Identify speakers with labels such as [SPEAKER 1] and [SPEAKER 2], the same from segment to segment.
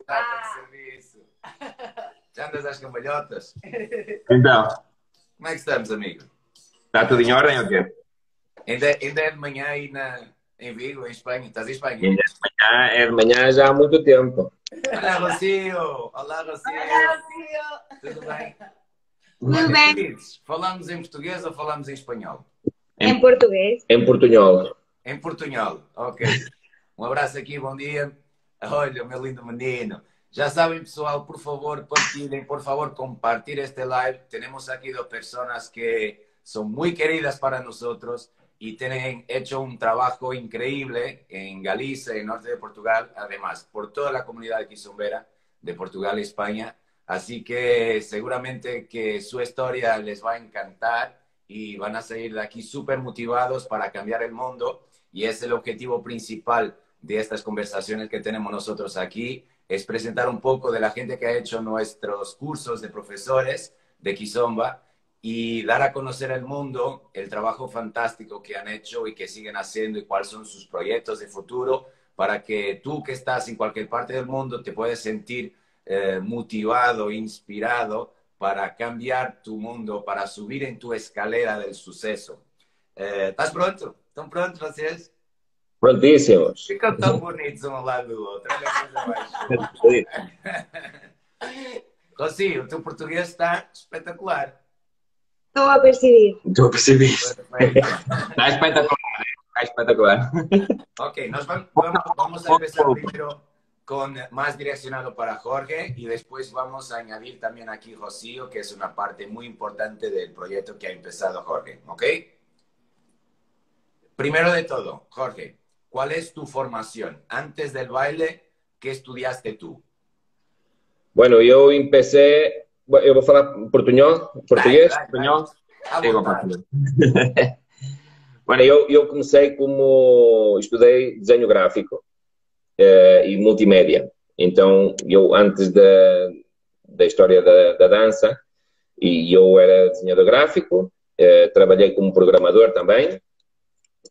[SPEAKER 1] Trata de serviço. Já andas às cambalhotas?
[SPEAKER 2] Então,
[SPEAKER 1] Como é que estamos, amigo?
[SPEAKER 2] está tudo em ordem ou quê?
[SPEAKER 1] Ainda é de manhã aí em Vigo, em Espanha? Estás em Espanha?
[SPEAKER 2] É de manhã já há muito tempo.
[SPEAKER 1] Olá, Rocio! Olá, Rocio!
[SPEAKER 3] Olá, Rocio!
[SPEAKER 1] Tudo bem?
[SPEAKER 3] Tudo bem?
[SPEAKER 1] Queridos, falamos em português ou falamos em espanhol?
[SPEAKER 3] Em português.
[SPEAKER 2] Em portunhol.
[SPEAKER 1] Em portunhol, ok. Um abraço aqui, bom dia. Olha, o meu lindo menino. Já saben, pessoal, por favor, partilhem, por favor, compartir este live. Tenemos aquí dos personas que son muy queridas para nosotros y tienen hecho un trabajo increíble en Galicia, en el norte de Portugal, además, por toda la comunidad quizombera de Portugal y España. Así que seguramente que su historia les va a encantar y van a salir de aquí súper motivados para cambiar el mundo. Y es el objetivo principal de estas conversaciones que tenemos nosotros aquí, es presentar un poco de la gente que ha hecho nuestros cursos de profesores de Kizomba y dar a conocer al mundo el trabajo fantástico que han hecho y que siguen haciendo y cuáles son sus proyectos de futuro para que tú que estás en cualquier parte del mundo te puedas sentir motivado, inspirado para cambiar tu mundo, para subir en tu escalera del suceso. ¿Estás pronto? ¿Están prontos vocês?
[SPEAKER 2] Prontíssimos.
[SPEAKER 1] Ficam tão bonitos um ao lado do outro. Olha que coisa mais. Rocio, o teu português está espetacular.
[SPEAKER 3] Estou a perceber.
[SPEAKER 2] Estou a perceber.
[SPEAKER 1] Perfeito.
[SPEAKER 2] Está espetacular. Está espetacular.
[SPEAKER 1] Ok, vamos a empezar primero con más direccionado para Jorge y después vamos a añadir también aquí Rocío, que es una parte muy importante del proyecto que ha empezado Jorge. ¿Ok? Primero de todo, Jorge, ¿cuál es tu formación? Antes del baile, ¿qué estudiaste tú?
[SPEAKER 2] Bueno, eu empecé... Eu vou falar português, espanhol.
[SPEAKER 1] Digo,
[SPEAKER 2] Bueno, eu comecei como... Estudei desenho gráfico e multimédia. Então, eu antes da história da dança, e eu era desenhador gráfico, trabalhei como programador também,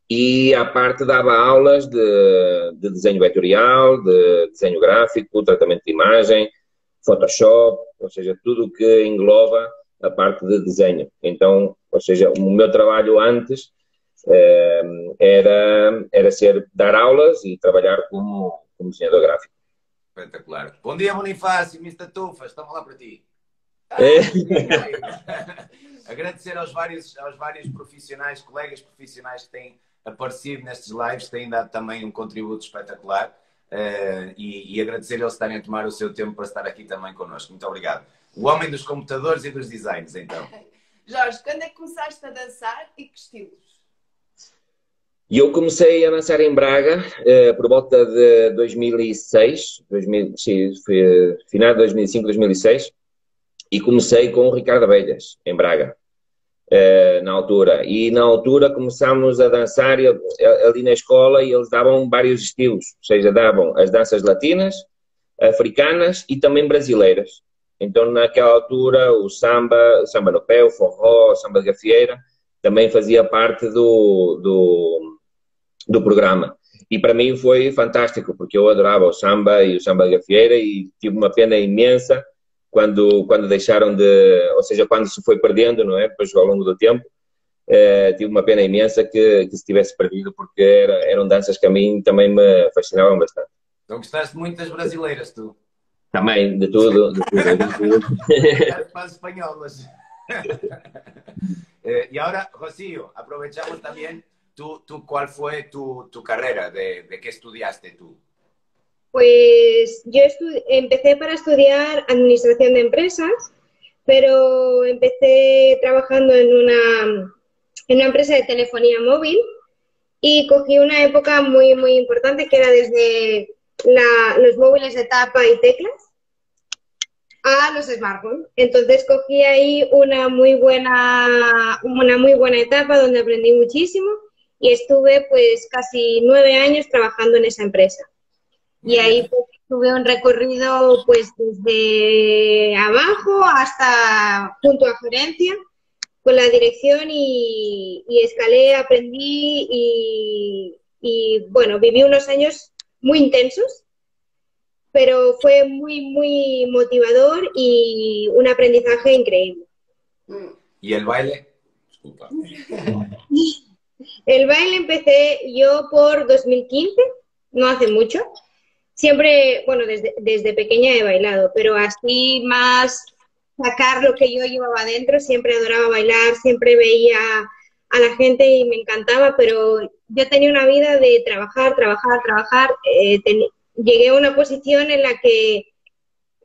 [SPEAKER 2] e à parte dava aulas de desenho vetorial, de desenho gráfico, tratamento de imagem, Photoshop, ou seja, tudo que engloba a parte de desenho. Então, ou seja, o meu trabalho antes era dar aulas e trabalhar como desenhador gráfico.
[SPEAKER 1] Espetacular. Bom dia, Bonifácio, Mr. Tufas, estamos lá para ti. Agradecer aos vários profissionais, colegas profissionais que têm aparecido nestes lives, têm dado também um contributo espetacular e agradecer eles estarem a tomar o seu tempo para estar aqui também connosco. Muito obrigado. O homem dos computadores e dos designs, então.
[SPEAKER 4] Jorge, quando é que começaste a dançar e que estilos?
[SPEAKER 2] Eu comecei a dançar em Braga por volta de 2006, final de 2005, 2006, e comecei com o Ricardo Abelhas, em Braga, na altura. E na altura começámos a dançar ali na escola e eles davam vários estilos, ou seja, davam as danças latinas, africanas e também brasileiras. Então naquela altura o samba no pé, o forró, o samba de gafieira, também fazia parte do programa. E para mim foi fantástico, porque eu adorava o samba e o samba de gafieira e tive uma pena imensa quando deixaram ou seja, quando se foi perdendo, não é? Depois ao longo do tempo, tive uma pena imensa que se tivesse perdido, porque eram danças que a mim também me fascinavam bastante.
[SPEAKER 1] Então gostaste muito das brasileiras, tu?
[SPEAKER 2] Também, de tudo.
[SPEAKER 1] Para as espanholas. Y ahora, Rocío, aprovechamos también, tú ¿cuál fue tu carrera? ¿De qué estudiaste tú?
[SPEAKER 3] Pues yo empecé para estudiar administración de empresas, pero empecé trabajando en una empresa de telefonía móvil y cogí una época muy, muy importante que era desde los móviles de tapa y teclas a los smartphones. Entonces cogí ahí una muy buena etapa donde aprendí muchísimo y estuve pues casi 9 años trabajando en esa empresa. Y ahí pues, tuve un recorrido pues desde abajo hasta junto a gerencia con la dirección y escalé, aprendí y bueno, viví unos años muy intensos pero fue muy motivador y un aprendizaje increíble.
[SPEAKER 1] ¿Y el baile? Disculpa.
[SPEAKER 3] El baile empecé yo por 2015, no hace mucho. Siempre, bueno, desde pequeña he bailado, pero así más sacar lo que yo llevaba adentro, siempre adoraba bailar, siempre veía a la gente y me encantaba, pero yo tenía una vida de trabajar. Llegué a una posición en la que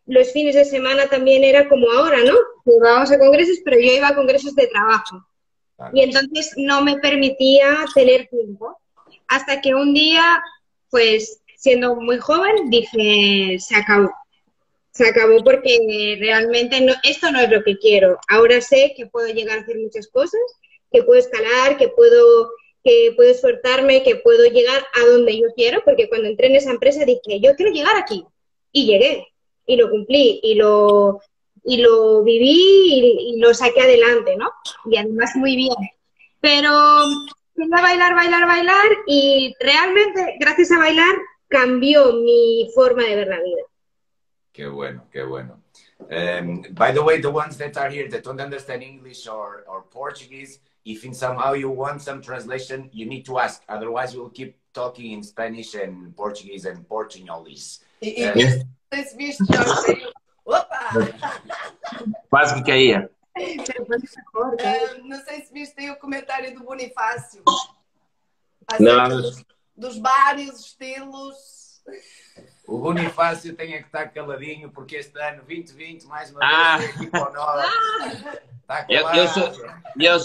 [SPEAKER 3] los fines de semana también era como ahora, ¿no? Íbamos a congresos, pero yo iba a congresos de trabajo. Y entonces no me permitía tener tiempo. Hasta que un día, pues siendo muy joven, dije, se acabó. Se acabó porque realmente esto no es lo que quiero. Ahora sé que puedo llegar a hacer muchas cosas, que puedo escalar, que puedo esforzarme, que puedo llegar a donde yo quiero, porque cuando entré en esa empresa dije, yo quiero llegar aquí. Y llegué, y lo cumplí, y lo viví y lo saqué adelante, ¿no? Y además muy bien. Pero empecé a bailar y realmente, gracias a bailar, cambió mi forma de ver la vida.
[SPEAKER 1] Qué bueno, qué bueno. By the way, the ones that are here that don't understand English or Portuguese, if in somehow you want some translation, you need to ask. Otherwise, we'll keep talking in Spanish and Portuguese and Portuguese.
[SPEAKER 4] Viste, Jorge? Opa!
[SPEAKER 2] Quase que caía.
[SPEAKER 4] Não sei se viste aí o comentário do Bonifácio.
[SPEAKER 2] Não.
[SPEAKER 4] Dos vários estilos.
[SPEAKER 1] O Bonifácio tem que estar caladinho, porque este ano 2020, mais uma vez, aqui para o norte. Está calado.
[SPEAKER 2] Eu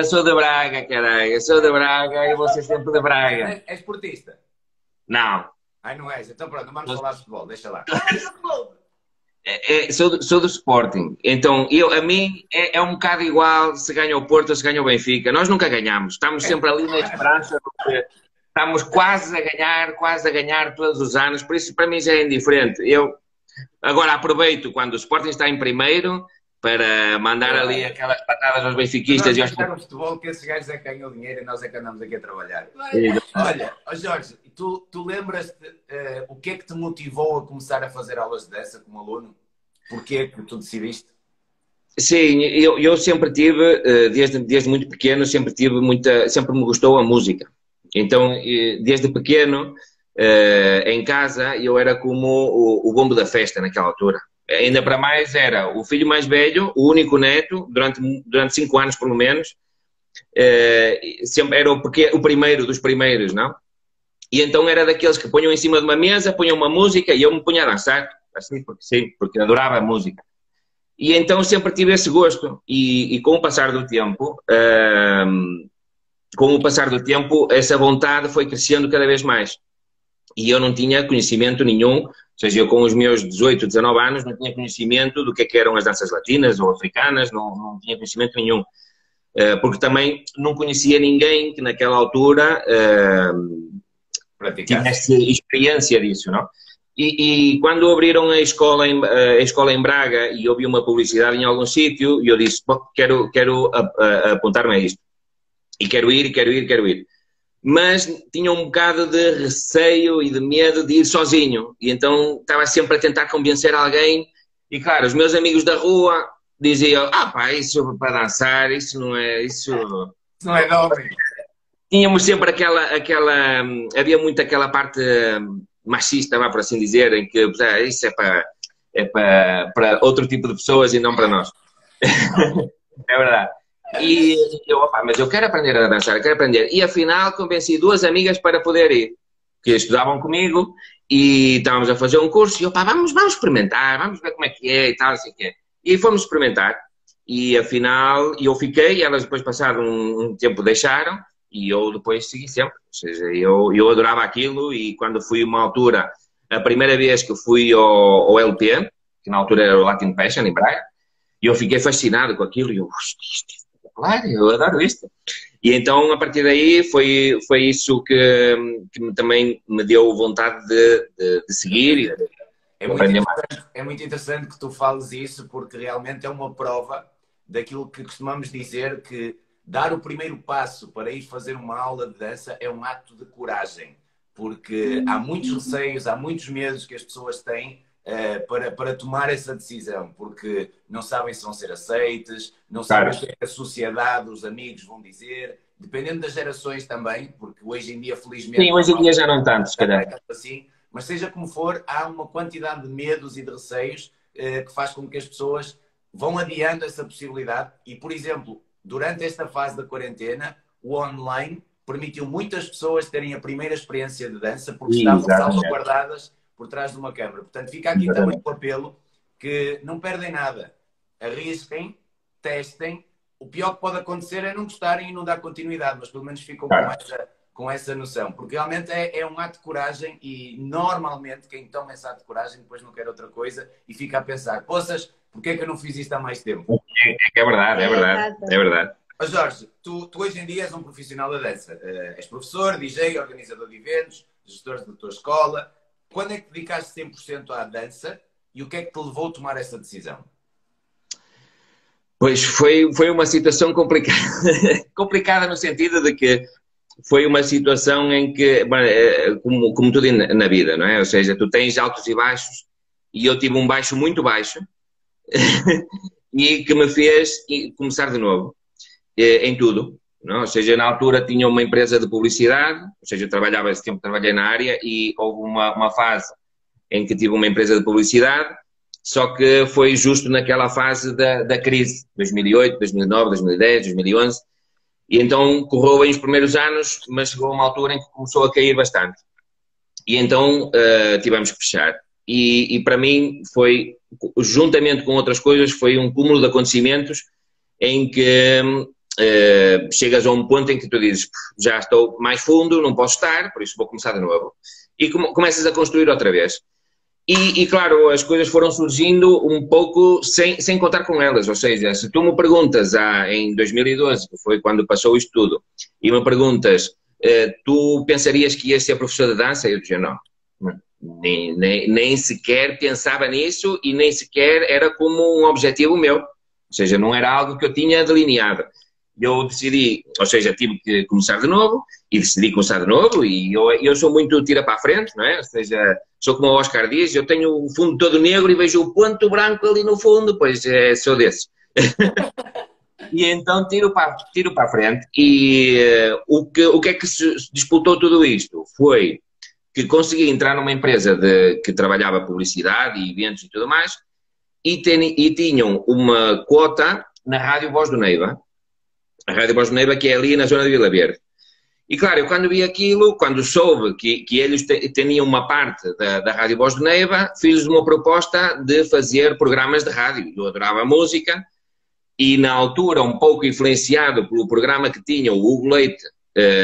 [SPEAKER 2] sou de Braga, caralho. Eu sou de Braga e você sempre de Braga.
[SPEAKER 1] És esportista?
[SPEAKER 2] Não.
[SPEAKER 1] Ai, não és? Então pronto, não vamos falar de futebol, deixa lá.
[SPEAKER 2] Sou do Sporting. Então, a mim é um bocado igual se ganha o Porto ou se ganha o Benfica. Nós nunca ganhamos. Estamos sempre ali na esperança. Estamos quase a ganhar todos os anos. Por isso, para mim, já é indiferente. Eu agora aproveito quando o Sporting está em primeiro para mandar ali aquelas patadas aos benfiquistas.
[SPEAKER 1] Nós no futebol que esses gajos é que ganham dinheiro e nós é que andamos aqui a trabalhar. Olha, Jorge, tu lembras-te o que é que te motivou a começar a fazer aulas de dança como aluno? Porquê que tu decidiste?
[SPEAKER 2] Sim, eu sempre tive, desde muito pequeno, sempre me gostou a música. Então, desde pequeno, em casa, eu era como o bombo da festa naquela altura. Ainda para mais, era o filho mais velho, o único neto, durante 5 anos pelo menos. Sempre era o primeiro dos primeiros, não? E então era daqueles que punham em cima de uma mesa, punham uma música e eu me punha a dançar, assim, porque adorava a música. E então sempre tive esse gosto. E com o passar do tempo, essa vontade foi crescendo cada vez mais. E eu não tinha conhecimento nenhum, ou seja, eu com os meus 18, 19 anos não tinha conhecimento do que eram as danças latinas ou africanas, não tinha conhecimento nenhum. Porque também não conhecia ninguém que naquela altura tivesse experiência disso, não? E quando abriram a escola em Braga e eu vi uma publicidade em algum sítio, eu disse, quero apontar-me a isto. E quero ir. Mas tinha um bocado de receio e de medo de ir sozinho. E então estava sempre a tentar convencer alguém. E claro, os meus amigos da rua diziam, pá, isso para dançar, isso não é... Isso
[SPEAKER 1] não é nome.
[SPEAKER 2] Tínhamos sempre havia muito aquela parte machista, por assim dizer, em que isso é para outro tipo de pessoas e não para nós. É verdade. E eu, mas eu quero aprender a dançar, quero aprender. E afinal convenci 2 amigas para poder ir, que estudavam comigo e estávamos a fazer um curso e eu, vamos experimentar, vamos ver como é que é e tal, assim que é. E fomos experimentar e afinal eu fiquei, elas depois passado um tempo deixaram e eu depois segui sempre. Ou seja, eu adorava aquilo e quando fui uma altura, a primeira vez que fui ao LP, que na altura era o Latin Passion em Braga, e eu fiquei fascinado com aquilo e eu, claro, eu adoro isto. E então, a partir daí, foi isso que também me deu vontade de seguir e
[SPEAKER 1] é muito interessante que tu fales isso, porque realmente é uma prova daquilo que costumamos dizer, que dar o primeiro passo para ir fazer uma aula de dança é um ato de coragem. porque há muitos receios, há muitos medos que as pessoas têm para tomar essa decisão, porque não sabem se vão ser aceites, não sabem o que a sociedade, os amigos vão dizer, dependendo das gerações também, porque hoje em dia, felizmente...
[SPEAKER 2] Sim, hoje em dia já não tanto, se calhar.
[SPEAKER 1] Assim, mas seja como for, há uma quantidade de medos e de receios que faz com que as pessoas vão adiando essa possibilidade e, por exemplo, durante esta fase da quarentena, o online permitiu muitas pessoas terem a primeira experiência de dança porque estavam salvaguardadas por trás de uma câmara. Portanto, fica aqui também o apelo que não perdem nada. Arrisquem, testem. O pior que pode acontecer é não gostarem e não dar continuidade, mas pelo menos ficam com essa noção. Porque realmente é um ato de coragem e normalmente quem toma esse ato de coragem depois não quer outra coisa e fica a pensar, poças, porquê é que eu não fiz isto há mais tempo?
[SPEAKER 2] É verdade, é verdade, é verdade.
[SPEAKER 1] Mas Jorge, tu hoje em dia és um profissional da dança. És professor, DJ, organizador de eventos, gestor da tua escola. Quando é que dedicaste 100% à dança e o que é que te levou a tomar essa decisão?
[SPEAKER 2] Pois foi uma situação complicada. Complicada no sentido de que foi uma situação em que, como tudo na vida, não é? Ou seja, tu tens altos e baixos e eu tive um baixo muito baixo e que me fez começar de novo em tudo. Não? Ou seja, na altura tinha uma empresa de publicidade, ou seja, eu trabalhava, esse tempo trabalhei na área e houve uma fase em que tive uma empresa de publicidade, só que foi justo naquela fase da crise, 2008, 2009, 2010, 2011, e então correu bem os primeiros anos, mas chegou a uma altura em que começou a cair bastante. E então tivemos que fechar. E para mim foi, juntamente com outras coisas, foi um cúmulo de acontecimentos em que chegas a um ponto em que tu dizes, já estou mais fundo, não posso estar, por isso vou começar de novo. E começas a construir outra vez. E claro, as coisas foram surgindo um pouco sem contar com elas, ou seja, se tu me perguntas em 2012, que foi quando passou isto tudo, e me perguntas, tu pensarias que ias ser professor de dança? Eu dizia, não, nem sequer pensava nisso e nem sequer era como um objetivo meu, ou seja, não era algo que eu tinha delineado. Eu decidi, ou seja, tive que começar de novo e decidi começar de novo e eu sou muito tira para a frente, não é? Ou seja, sou como o Oscar diz, eu tenho o fundo todo negro e vejo o ponto branco ali no fundo, pois sou desses. E então tiro para a frente e o que é que se disputou tudo isto? Foi que consegui entrar numa empresa que trabalhava publicidade e eventos e tudo mais e tinham uma quota na Rádio Voz do Neiva. A Rádio Voz do Neiva, que é ali na zona de Vila Verde. E claro, eu quando vi aquilo, quando soube que eles tinham uma parte da Rádio Voz do Neiva, fiz uma proposta de fazer programas de rádio. Eu adorava a música e na altura, um pouco influenciado pelo programa que tinha o Hugo Leite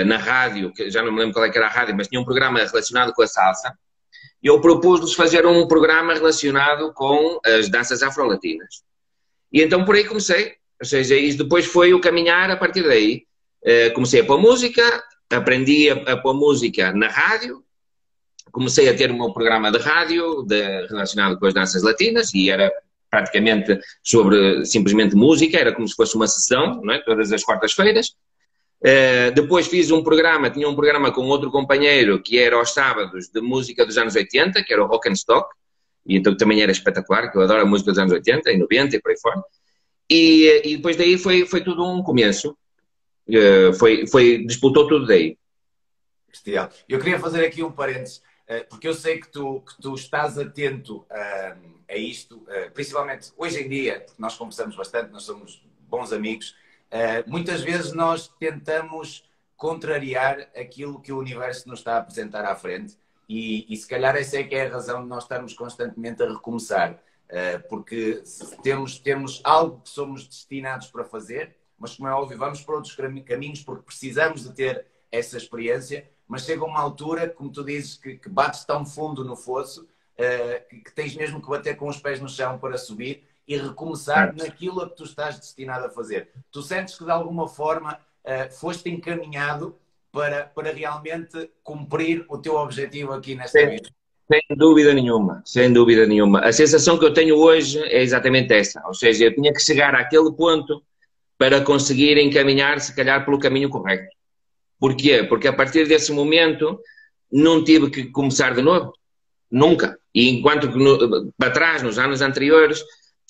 [SPEAKER 2] na rádio, que já não me lembro qual é que era a rádio, mas tinha um programa relacionado com a salsa, eu propus-lhes fazer um programa relacionado com as danças afro-latinas. E então por aí comecei. Ou seja, depois foi o caminhar a partir daí. Comecei a pôr música, aprendi a pôr música na rádio, comecei a ter o meu programa de rádio relacionado com as danças latinas e era praticamente sobre simplesmente música, era como se fosse uma sessão, não é? Todas as quartas-feiras. Depois tinha um programa com outro companheiro que era aos sábados de música dos anos 80, que era o Rock and Stock, e então também era espetacular, que eu adoro a música dos anos 80 e 90 e por aí fora. E depois daí foi tudo um começo. Disputou tudo daí.
[SPEAKER 1] Bestial. Eu queria fazer aqui um parênteses, porque eu sei que tu estás atento a isto, principalmente hoje em dia, porque nós conversamos bastante, nós somos bons amigos, muitas vezes nós tentamos contrariar aquilo que o universo nos está a apresentar à frente e se calhar essa é que é a razão de nós estarmos constantemente a recomeçar. Porque temos algo que somos destinados para fazer, mas como é óbvio, vamos para outros caminhos porque precisamos de ter essa experiência, mas chega uma altura, como tu dizes, que bates tão fundo no fosso, que tens mesmo que bater com os pés no chão para subir e recomeçar naquilo a que tu estás destinado a fazer. Tu sentes que de alguma forma foste encaminhado para realmente cumprir o teu objetivo aqui nesta vida?
[SPEAKER 2] Sem dúvida nenhuma, sem dúvida nenhuma. A sensação que eu tenho hoje é exatamente essa. Ou seja, eu tinha que chegar àquele ponto para conseguir encaminhar, se calhar, pelo caminho correto. Porquê? Porque a partir desse momento não tive que começar de novo. Nunca. E enquanto que para trás, nos anos anteriores,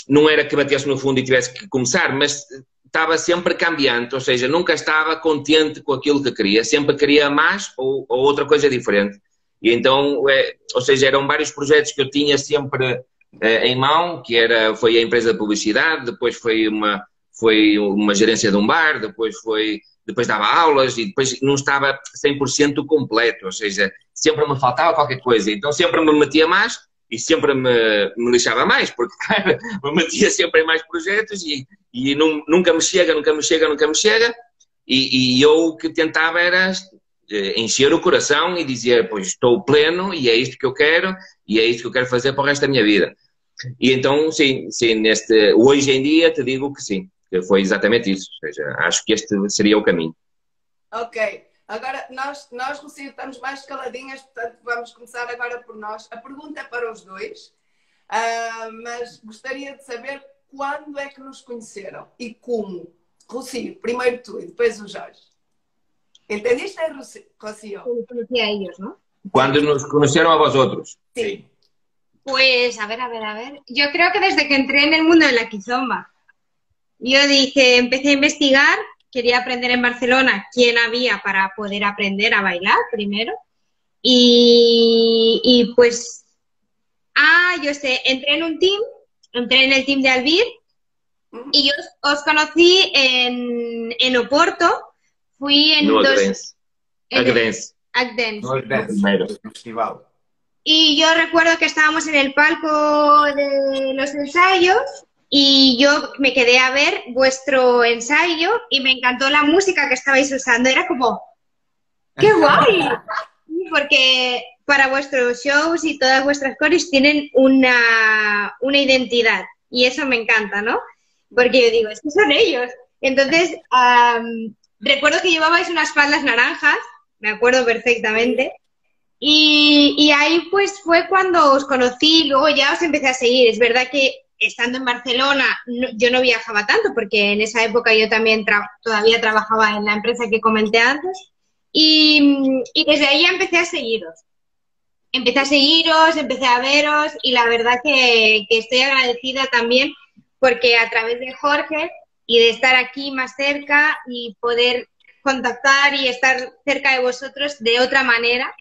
[SPEAKER 2] não era que batesse no fundo e tivesse que começar, mas estava sempre cambiante, ou seja, nunca estava contente com aquilo que queria, sempre queria mais ou outra coisa diferente. E então, ou seja, eram vários projetos que eu tinha sempre em mão, foi a empresa de publicidade, depois foi uma gerência de um bar, depois dava aulas e depois não estava 100% completo, ou seja, sempre me faltava qualquer coisa, então sempre me metia mais e sempre me lixava mais, porque cara, me metia sempre em mais projetos e nunca me chega, e eu o que tentava era encher o coração e dizer, pois estou pleno e é isto que eu quero e é isto que eu quero fazer para o resto da minha vida. E então, sim, hoje em dia te digo que sim, que foi exatamente isso, ou seja, acho que este seria o caminho.
[SPEAKER 4] Ok, agora nós Rocio, estamos mais caladinhas, portanto vamos começar agora por nós. A pergunta é para os dois, mas gostaria de saber quando é que nos conheceram e como. Rocio, primeiro tu e depois o Jorge. ¿Entendiste, Rocío?
[SPEAKER 3] Conocí a ellos, ¿no?
[SPEAKER 2] Cuando nos conocieron a vosotros.
[SPEAKER 4] Sí.
[SPEAKER 3] Pues, a ver. Yo creo que desde que entré en el mundo de la Kizomba. Yo dije, empecé a investigar, quería aprender en Barcelona quién había para poder aprender a bailar primero. Y pues, yo sé, entré en el team de Albir y yo os conocí en Oporto. Fui en
[SPEAKER 2] Agdens.
[SPEAKER 1] Festival.
[SPEAKER 3] Y yo recuerdo que estábamos en el palco de los ensayos y yo me quedé a ver vuestro ensayo y me encantó la música que estabais usando. Era como, ¡qué guay! Porque para vuestros shows y todas vuestras coreos tienen una identidad y eso me encanta, ¿no? Porque yo digo, es que son ellos. Entonces, recuerdo que llevabais unas faldas naranjas, me acuerdo perfectamente, y ahí pues fue cuando os conocí, luego ya os empecé a seguir. Es verdad que estando en Barcelona yo no viajaba tanto, porque en esa época yo también todavía trabajaba en la empresa que comenté antes, y desde ahí ya empecé a seguiros. Empecé a veros, y la verdad que estoy agradecida también, porque a través de Jorge y de estar aquí más cerca y poder contactar y estar cerca de vosotros de otra manera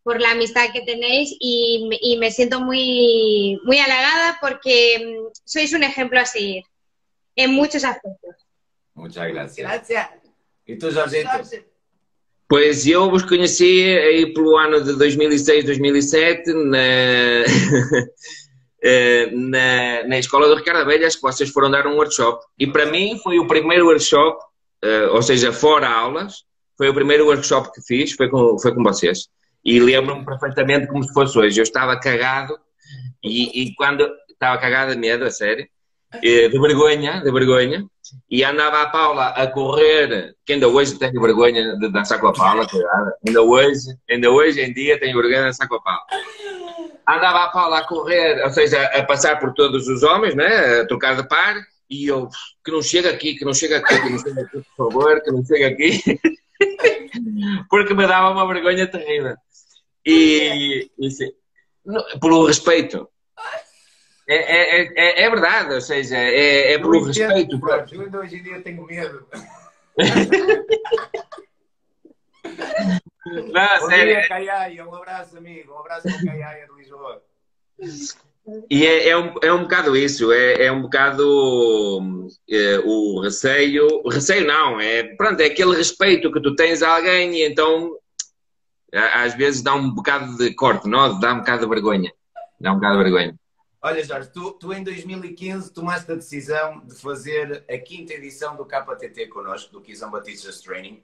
[SPEAKER 3] por la amistad que tenéis y me siento muy, muy halagada porque sois un ejemplo a seguir en muchos aspectos.
[SPEAKER 1] Muchas gracias.
[SPEAKER 4] Gracias.
[SPEAKER 1] E tu, Jorgito?
[SPEAKER 2] Pois eu vos conheci aí pelo ano de 2006, 2007 na escola do Ricardo Abelhas, que vocês foram dar um workshop. E para mim foi o primeiro workshop, ou seja, fora aulas, foi o primeiro workshop que fiz, foi com vocês. E lembro-me perfeitamente como se fosse hoje. Eu estava cagado, e quando estava cagado de medo, a sério, de vergonha, e andava a Paula a correr, que ainda hoje tenho vergonha de dançar com a Paula, cuidado. Ainda hoje em dia tenho vergonha de dançar com a Paula. Andava a Paula a correr, ou seja, a passar por todos os homens, né? A trocar de par, e eu, que não chega aqui, por favor, que não chega aqui. Porque me dava uma vergonha terrível. E sim, pelo respeito. É verdade, ou seja, é pelo respeito.
[SPEAKER 1] Eu ainda hoje em dia tenho medo.
[SPEAKER 2] Não,
[SPEAKER 1] Bom
[SPEAKER 2] sério.
[SPEAKER 1] dia, Caiaia. Um abraço, amigo. Um abraço para Caiaia de Lisboa.
[SPEAKER 2] E é um bocado isso, é um bocado o receio. O receio não, pronto, é aquele respeito que tu tens a alguém e então às vezes dá um bocado de corte, não? Dá um bocado de vergonha.
[SPEAKER 1] Olha, Jorge, tu em 2015 tomaste a decisão de fazer a 5ª edição do KTT connosco, do Kizomba Teachers Training.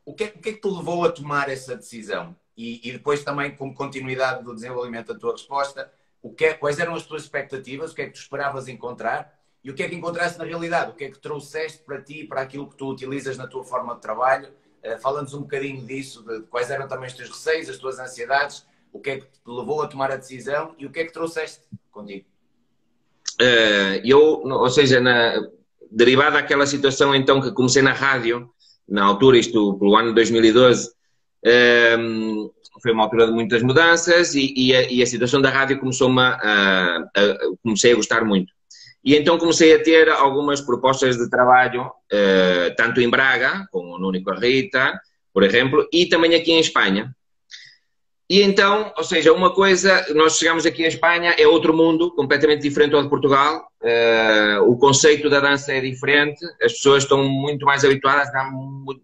[SPEAKER 1] O que é que te levou a tomar essa decisão? E depois também, como continuidade do desenvolvimento da tua resposta, quais eram as tuas expectativas? O que é que tu esperavas encontrar? E o que é que encontraste na realidade? O que é que trouxeste para ti, para aquilo que tu utilizas na tua forma de trabalho? Fala-nos um bocadinho disso, de quais eram também os teus receios, as tuas ansiedades, o que é que te levou a tomar a decisão e o que é que trouxeste contigo?
[SPEAKER 2] Ou seja, derivada daquela situação então que comecei na rádio, na altura, isto pelo ano 2012, Foi uma altura de muitas mudanças e a situação da rádio comecei a gostar muito. E então comecei a ter algumas propostas de trabalho, tanto em Braga, com o Nuno e com a Rita, por exemplo, e também aqui em Espanha. E então, ou seja, uma coisa, nós chegamos aqui à Espanha, é outro mundo, completamente diferente ao de Portugal. O conceito da dança é diferente, as pessoas estão muito mais habituadas, há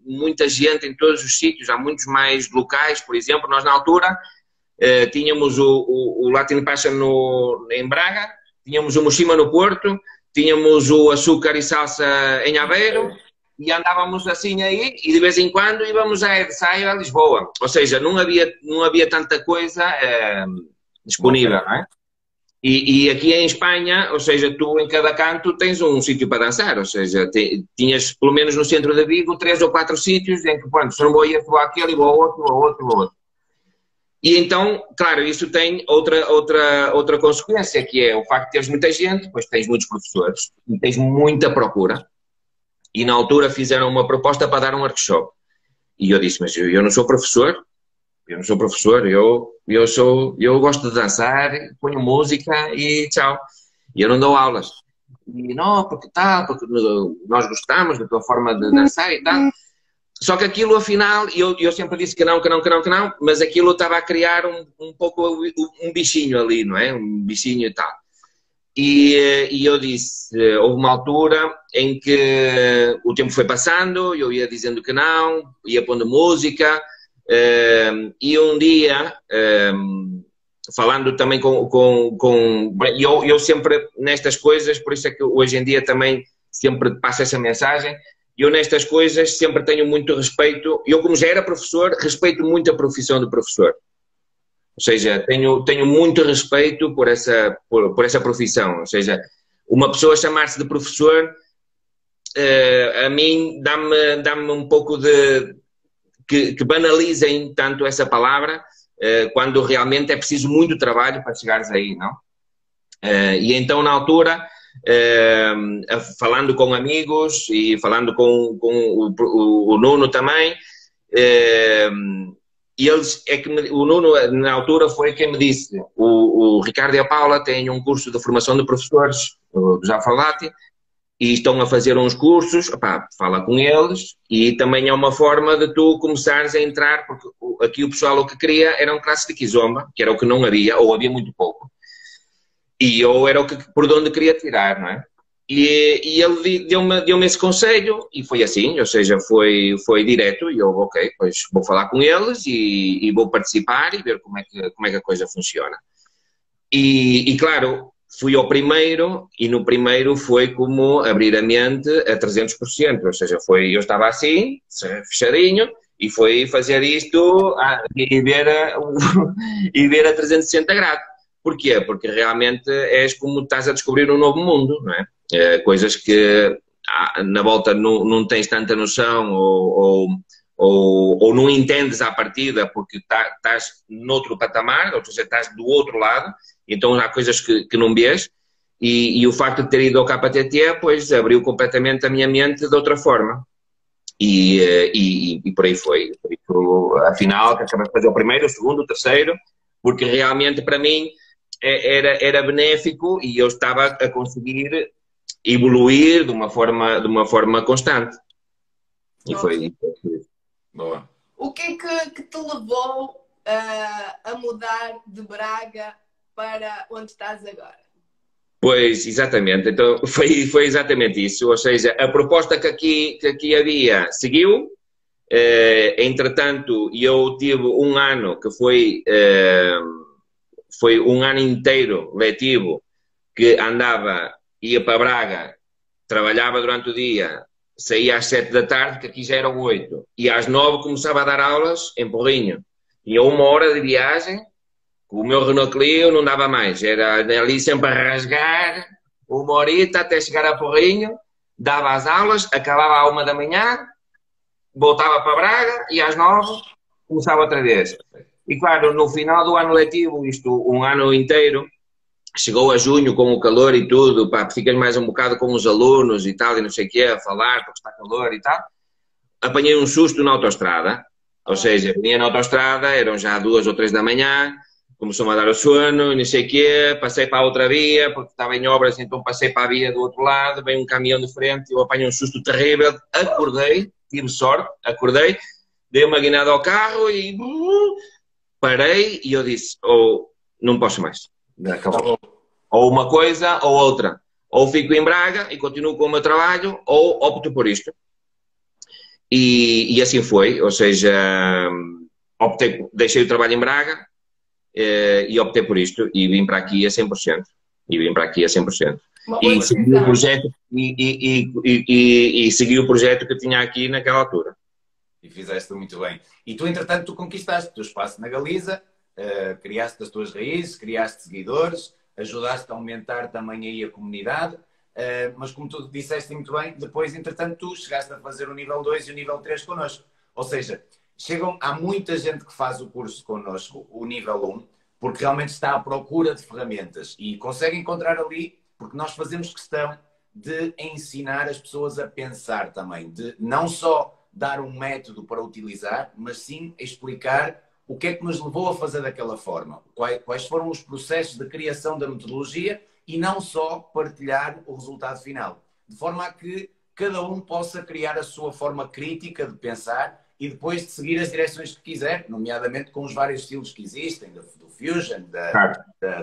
[SPEAKER 2] muita gente em todos os sítios, há muitos mais locais, por exemplo. Nós na altura tínhamos o Latin Passion em Braga, tínhamos o Moshima no Porto, tínhamos o Açúcar e Salsa em Aveiro, e andávamos assim aí, e de vez em quando íamos a Edsaio, a Lisboa. Ou seja, não havia tanta coisa disponível, não é? E aqui em Espanha, ou seja, tu em cada canto tens um sítio para dançar, ou seja, tinhas pelo menos no centro de Vigo 3 ou 4 sítios em que, pronto, se não vou ir, vou àquele, vou ao outro, ao outro, ao outro. E então, claro, isso tem outra consequência, que é o facto de teres muita gente, depois tens muitos professores, e tens muita procura. E na altura fizeram uma proposta para dar um workshop. E eu disse, mas eu não sou professor, eu gosto de dançar, ponho música e tchau. E eu não dou aulas. E não, porque nós gostamos da tua forma de dançar e tal. Só que aquilo, afinal, eu sempre disse que não, mas aquilo estava a criar um pouco um bichinho ali, não é? Um bichinho e tal. E eu disse, houve uma altura em que o tempo foi passando, eu ia dizendo que não, ia pondo música, e um dia, falando também eu sempre nestas coisas, por isso é que hoje em dia também sempre passo essa mensagem, eu nestas coisas sempre tenho muito respeito, eu como já era professor, respeito muito a profissão de professor. Ou seja, tenho muito respeito por essa profissão. Ou seja, uma pessoa chamar-se de professor, a mim dá-me um pouco de... que banalizem tanto essa palavra, quando realmente é preciso muito trabalho para chegares aí, não? E então, na altura, falando com amigos e falando com o Nuno também, e eles, o Nuno, na altura, foi quem me disse, o Ricardo e a Paula têm um curso de formação de professores do Jafalati e estão a fazer uns cursos, fala com eles, e também é uma forma de tu começares a entrar, porque aqui o pessoal o que queria eram classes de Kizomba, que era o que não havia, ou havia muito pouco, e eu era por onde queria tirar, não é? E ele deu-me esse conselho e foi assim, ou seja, foi direto e eu, ok, pois vou falar com eles e vou participar e ver como é que a coisa funciona. E claro, fui ao primeiro e no primeiro foi como abrir a mente a 300%, ou seja, eu estava assim, fechadinho, e foi fazer isto e ver a 360 graus. Porquê? Porque realmente és como estás a descobrir um novo mundo, não é? Coisas que na volta não tens tanta noção ou não entendes à partida porque estás noutro patamar, ou seja, estás do outro lado, então há coisas que não vês e o facto de ter ido ao KTT, pois abriu completamente a minha mente de outra forma. E por aí foi. Afinal, acabei de fazer o primeiro, o segundo, o terceiro, porque realmente para mim era benéfico e eu estava a conseguir evoluir de uma forma constante. E foi isso.
[SPEAKER 1] Boa.
[SPEAKER 4] O que é que te levou a mudar de Braga para onde estás agora?
[SPEAKER 2] Pois, exatamente. Então, foi exatamente isso. Ou seja, a proposta que aqui havia seguiu. Entretanto, eu tive um ano que foi um ano inteiro letivo que ia para Braga, trabalhava durante o dia, saía às 7 da tarde, que aqui já eram 8, e às 9 começava a dar aulas em Porrinho. Tinha 1 hora de viagem, com o meu Renault Clio não dava mais, era ali sempre a rasgar, 1 horita até chegar a Porrinho, dava as aulas, acabava à 1 da manhã, voltava para Braga e às 9 começava outra vez. E claro, no final do ano letivo, isto um ano inteiro, chegou a junho com o calor e tudo, ficas mais um bocado com os alunos e tal, e não sei o quê, a falar, porque está calor e tal. Apanhei um susto na autoestrada Ou seja, vinha na autoestrada, eram já 2 ou 3 da manhã, começou-me a dar o sono, não sei o quê, passei para a outra via, porque estava em obras, então passei para a via do outro lado, veio um caminhão de frente, eu apanhei um susto terrível, acordei, tive sorte, acordei, dei uma guinada ao carro e parei e eu disse, ou não posso mais, acabou. Ou uma coisa ou outra. Ou fico em Braga e continuo com o meu trabalho, ou opto por isto. E assim foi, ou seja, deixei o trabalho em Braga e optei por isto e vim para aqui a 100%. E vim para aqui a 100%. E segui o projeto, e segui o projeto que tinha aqui naquela altura.
[SPEAKER 1] E fizeste muito bem. E tu, entretanto, tu conquistaste o teu espaço na Galiza, criaste as tuas raízes, criaste seguidores, ajudaste a aumentar também aí a comunidade, mas como tu disseste muito bem, depois, entretanto, tu chegaste a fazer o nível 2 e o nível 3 connosco. Ou seja, há muita gente que faz o curso connosco, o nível 1, porque realmente está à procura de ferramentas e consegue encontrar ali, porque nós fazemos questão de ensinar as pessoas a pensar também, de não só dar um método para utilizar, mas sim explicar o que é que nos levou a fazer daquela forma, quais foram os processos de criação da metodologia e não só partilhar o resultado final, de forma a que cada um possa criar a sua forma crítica de pensar e depois de seguir as direções que quiser, nomeadamente com os vários estilos que existem, do Fusion,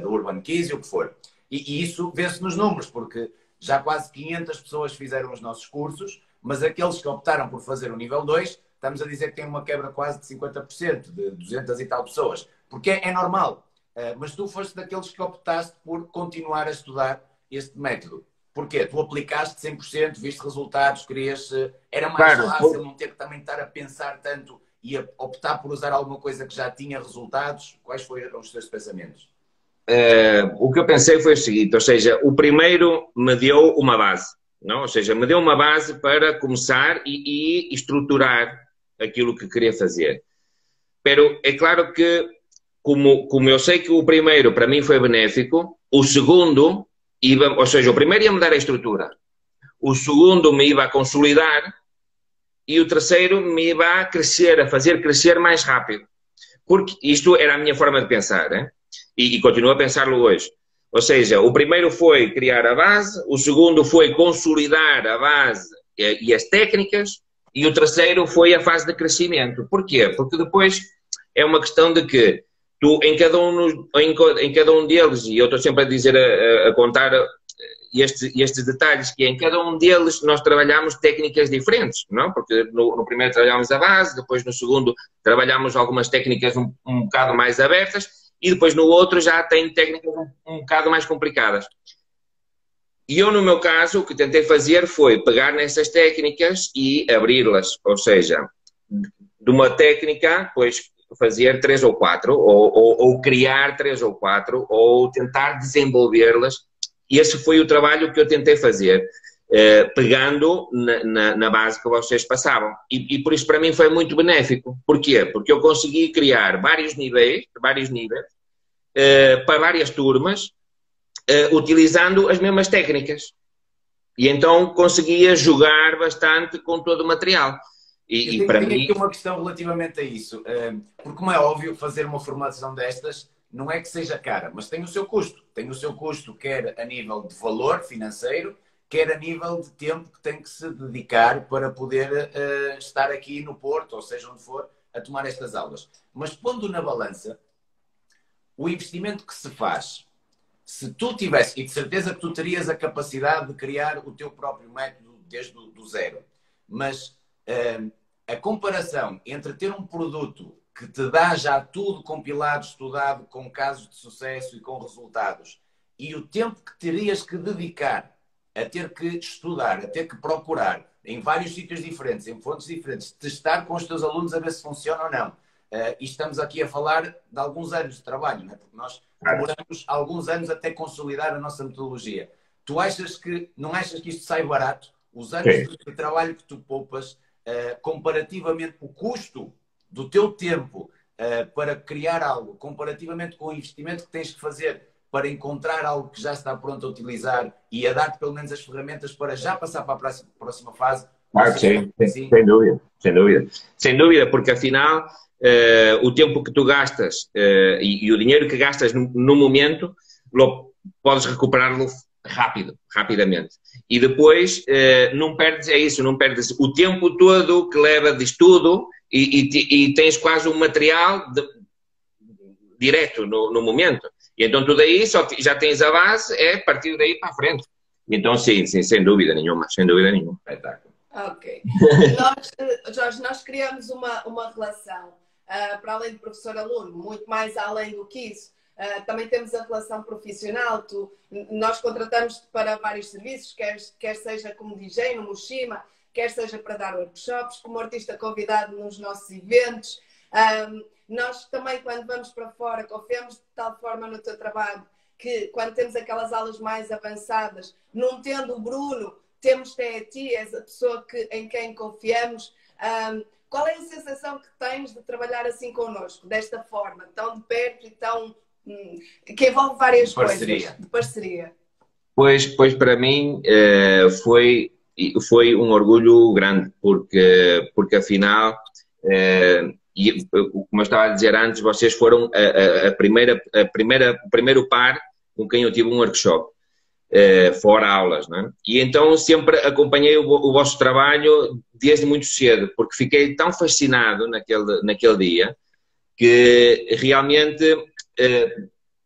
[SPEAKER 1] do Urban Keys e o que for. E isso vê-se nos números, porque já quase 500 pessoas fizeram os nossos cursos, mas aqueles que optaram por fazer o nível 2, estamos a dizer que tem uma quebra quase de 50%, de 200 e tal pessoas. Porque é normal. Mas tu foste daqueles que optaste por continuar a estudar este método. Porquê? Tu aplicaste 100%, viste resultados, querias... Era mais fácil não ter que também estar a pensar tanto e a optar por usar alguma coisa que já tinha resultados. Quais foram os teus pensamentos?
[SPEAKER 2] O que eu pensei foi o seguinte, ou seja, o primeiro me deu uma base, não? Ou seja, me deu uma base para começar e estruturar aquilo que queria fazer. Pero é claro que, como eu sei que o primeiro para mim foi benéfico, o segundo, ou seja, o primeiro ia-me dar a estrutura, o segundo me ia a consolidar e o terceiro me ia a crescer, a fazer crescer mais rápido. Porque isto era a minha forma de pensar, né? E continuo a pensá-lo hoje. Ou seja, o primeiro foi criar a base, o segundo foi consolidar a base e as técnicas, e o terceiro foi a fase de crescimento. Porquê? Porque depois é uma questão de que tu, em cada um deles, e eu estou sempre a dizer, a contar estes detalhes, que em cada um deles nós trabalhamos técnicas diferentes, não? Porque no primeiro trabalhamos a base, depois no segundo trabalhamos algumas técnicas um bocado mais abertas, e depois no outro já tem técnicas um bocado mais complicadas. E eu, no meu caso, o que tentei fazer foi pegar nessas técnicas e abri-las, ou seja, de uma técnica, pois fazer 3 ou 4, ou criar 3 ou 4, ou tentar desenvolvê-las. E esse foi o trabalho que eu tentei fazer, pegando na base que vocês passavam. E por isso para mim foi muito benéfico. Porquê? Porque eu consegui criar vários níveis para várias turmas, utilizando as mesmas técnicas. E então conseguia jogar bastante com todo o material.
[SPEAKER 1] E para mim... aqui uma questão relativamente a isso. Porque, como é óbvio, fazer uma formação destas não é que seja cara, mas tem o seu custo. Tem o seu custo, quer a nível de valor financeiro, quer a nível de tempo que tem que se dedicar para poder estar aqui no Porto, ou seja onde for, a tomar estas aulas. Mas pondo na balança, o investimento que se faz, se tu tivesse, e de certeza que tu terias a capacidade de criar o teu próprio método desde o zero, mas a comparação entre ter um produto que te dá já tudo compilado, estudado, com casos de sucesso e com resultados, e o tempo que terias que dedicar a ter que estudar, a ter que procurar em vários sítios diferentes, em fontes diferentes, testar com os teus alunos a ver se funciona ou não. E estamos aqui a falar de alguns anos de trabalho, não é? Porque nós demoramos alguns anos até consolidar a nossa metodologia. Tu não achas que isto sai barato? Os anos de trabalho que tu poupas, comparativamente o custo do teu tempo para criar algo, comparativamente com o investimento que tens que fazer para encontrar algo que já está pronto a utilizar e a dar-te pelo menos as ferramentas para já passar para a próxima fase,
[SPEAKER 2] Claro que sim,
[SPEAKER 1] Sim.
[SPEAKER 2] sem dúvida, sem dúvida. Sem dúvida, porque afinal o tempo que tu gastas e o dinheiro que gastas no momento, podes recuperá-lo rapidamente. E depois não perdes, é isso, não perdes o tempo todo que leva de estudo e tens quase um material direto no momento. E então tu daí já tens a base, é partir daí para a frente. Então sim, sem dúvida nenhuma, sem dúvida nenhuma.
[SPEAKER 1] Espetáculo.
[SPEAKER 4] Ok. Jorge, nós criamos uma relação, para além de professor-aluno, muito mais além do que isso. Também temos a relação profissional. Nós contratamos-te para vários serviços, quer seja como DJ no Moshima, quer seja para dar workshops, como artista convidado nos nossos eventos. Nós também, quando vamos para fora, confiamos de tal forma no teu trabalho que, quando temos aquelas aulas mais avançadas, não tendo o Bruno, temos até a ti, és a pessoa em quem confiamos. Qual é a sensação que tens de trabalhar assim connosco, desta forma, tão de perto e tão... que envolve várias coisas, de parceria? Pois
[SPEAKER 2] para mim foi um orgulho grande, porque afinal, como eu estava a dizer antes, vocês foram o primeiro par com quem eu tive um workshop, fora aulas, não é? E então sempre acompanhei o vosso trabalho desde muito cedo, porque fiquei tão fascinado naquele dia que realmente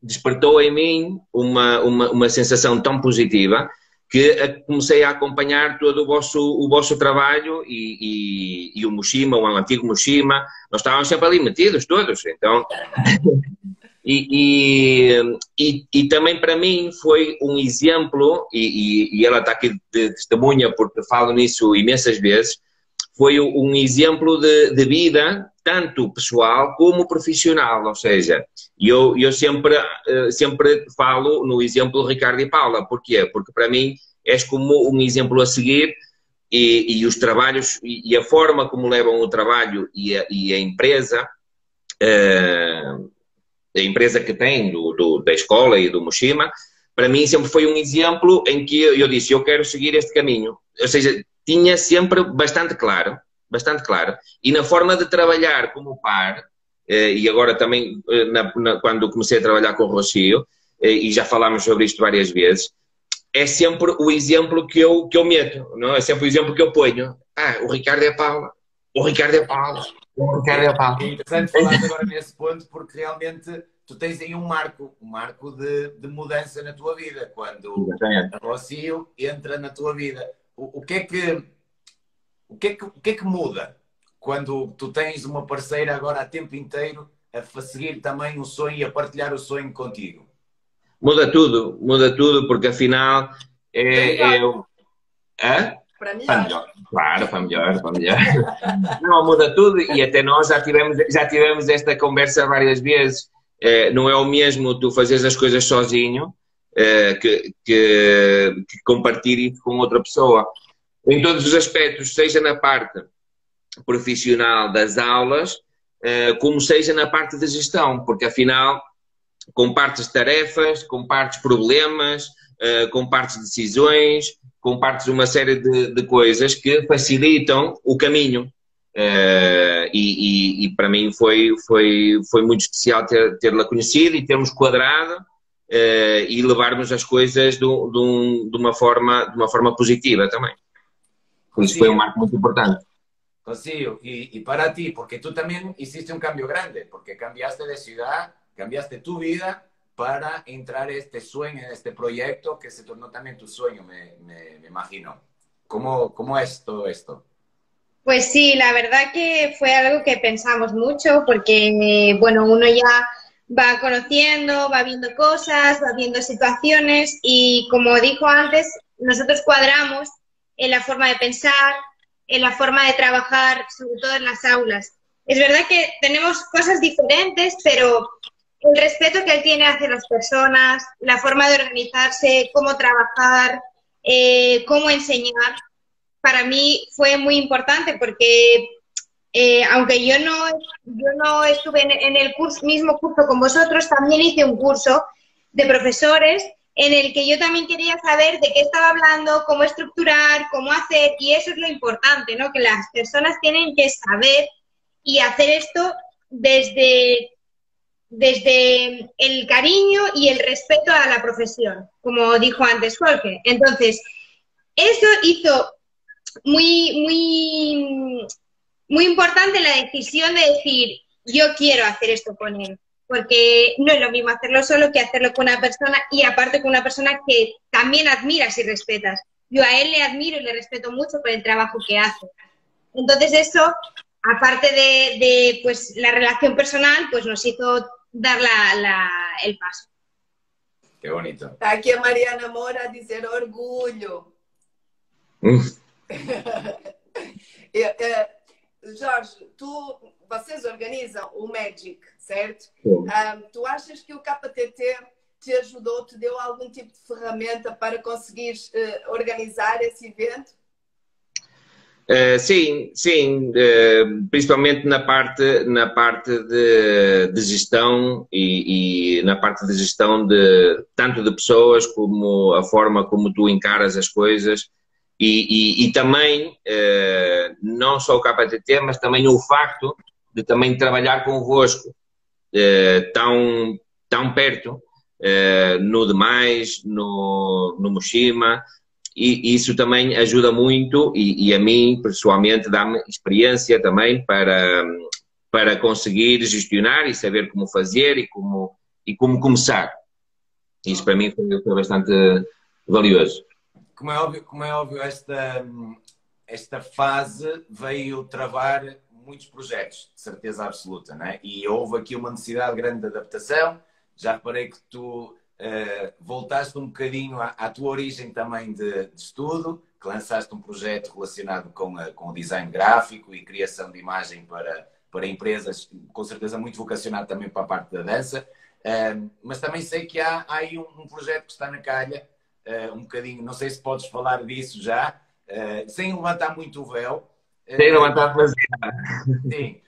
[SPEAKER 2] despertou em mim uma sensação tão positiva que comecei a acompanhar todo o vosso trabalho e o Moshima, o antigo Moshima, nós estávamos sempre ali metidos todos, então... E também para mim foi um exemplo, e ela está aqui de testemunha porque falo nisso imensas vezes, foi um exemplo de vida, tanto pessoal como profissional, ou seja, eu sempre falo no exemplo de Ricardo e Paula. Porquê? Porque para mim és como um exemplo a seguir e os trabalhos e a forma como levam o trabalho e a empresa que tem da escola e do Moshima, para mim sempre foi um exemplo em que eu disse, eu quero seguir este caminho. Ou seja, tinha sempre bastante claro, e na forma de trabalhar como par, e agora também quando comecei a trabalhar com o Rocio, e já falámos sobre isto várias vezes, é sempre o exemplo que eu meto, não é? É sempre o exemplo que eu ponho. O Ricardo é a Paula, o Ricardo é a Paula.
[SPEAKER 1] É interessante falar agora nesse ponto, porque realmente tu tens aí um marco de mudança na tua vida, quando a Rocio entra na tua vida. O que é que muda quando tu tens uma parceira agora a tempo inteiro a seguir também o sonho e a partilhar o sonho contigo?
[SPEAKER 2] Muda tudo, porque afinal
[SPEAKER 4] Para melhor.
[SPEAKER 2] Claro, para melhor. Não, muda tudo, e até nós já tivemos esta conversa várias vezes. Não é o mesmo tu fazeres as coisas sozinho que compartilhar isso com outra pessoa. Em todos os aspectos, seja na parte profissional das aulas, como seja na parte da gestão, porque afinal compartes tarefas, compartes problemas, compartes decisões, compartes uma série de coisas que facilitam o caminho. E para mim foi muito especial ter-la conhecido e termos quadrado e levarmos as coisas de uma forma positiva também. Isso foi um marco muito importante.
[SPEAKER 1] Consigo. Y para ti, porque tú también hiciste un cambio grande, porque cambiaste de ciudad, cambiaste tu vida para entrar este sueño, en este proyecto que se tornó también tu sueño, me imagino. ¿Cómo es todo esto?
[SPEAKER 3] Pues sí, la verdad que fue algo que pensamos mucho porque, bueno, uno ya va conociendo, va viendo cosas, va viendo situaciones y, como dijo antes, nosotros cuadramos en la forma de pensar, en la forma de trabajar, sobre todo en las aulas. Es verdad que tenemos cosas diferentes, pero el respeto que él tiene hacia las personas, la forma de organizarse, cómo trabajar, cómo enseñar, para mí fue muy importante porque aunque yo no estuve en el mismo curso con vosotros, también hice un curso de profesores en el que yo también quería saber de qué estaba hablando, cómo estructurar, cómo hacer, y eso es lo importante, ¿no? Que las personas tienen que saber y hacer esto desde el cariño y el respeto a la profesión, como dijo antes Jorge. Entonces, eso hizo muy importante la decisión de decir, yo quiero hacer esto con él, porque no es lo mismo hacerlo solo que hacerlo con una persona, y aparte con una persona que también admiras y respetas. Yo a él le admiro y le respeto mucho por el trabajo que hace. Entonces eso, aparte de pues, la relación personal, pues nos hizo dar el paso.
[SPEAKER 1] Qué bonito.
[SPEAKER 4] Está aqui a Mariana Moura a dizer orgulho. Jorge, vocês organizam o Magic, certo? Tu achas que o KTT te ajudou, te deu algum tipo de ferramenta para conseguires organizar esse evento?
[SPEAKER 2] Sim, principalmente na parte de gestão e na parte de gestão tanto de pessoas como a forma como tu encaras as coisas e também, não só o KTT, mas também o facto de também trabalhar convosco tão perto, no Demais, no Moshima. E isso também ajuda muito e a mim, pessoalmente, dá-me experiência também para conseguir gestionar e saber como fazer e como começar. Isso para mim foi bastante valioso.
[SPEAKER 1] Como é óbvio, esta fase veio travar muitos projetos, de certeza absoluta, não é? E houve aqui uma necessidade grande de adaptação. Já reparei que tu voltaste um bocadinho à tua origem também de estudo, que lançaste um projeto relacionado com o design gráfico e criação de imagem para empresas, com certeza muito vocacionado também para a parte da dança, mas também sei que há aí um projeto que está na calha, um bocadinho, não sei se podes falar disso já, sem levantar muito o véu.
[SPEAKER 2] Sem levantar demasiado.
[SPEAKER 1] Sim.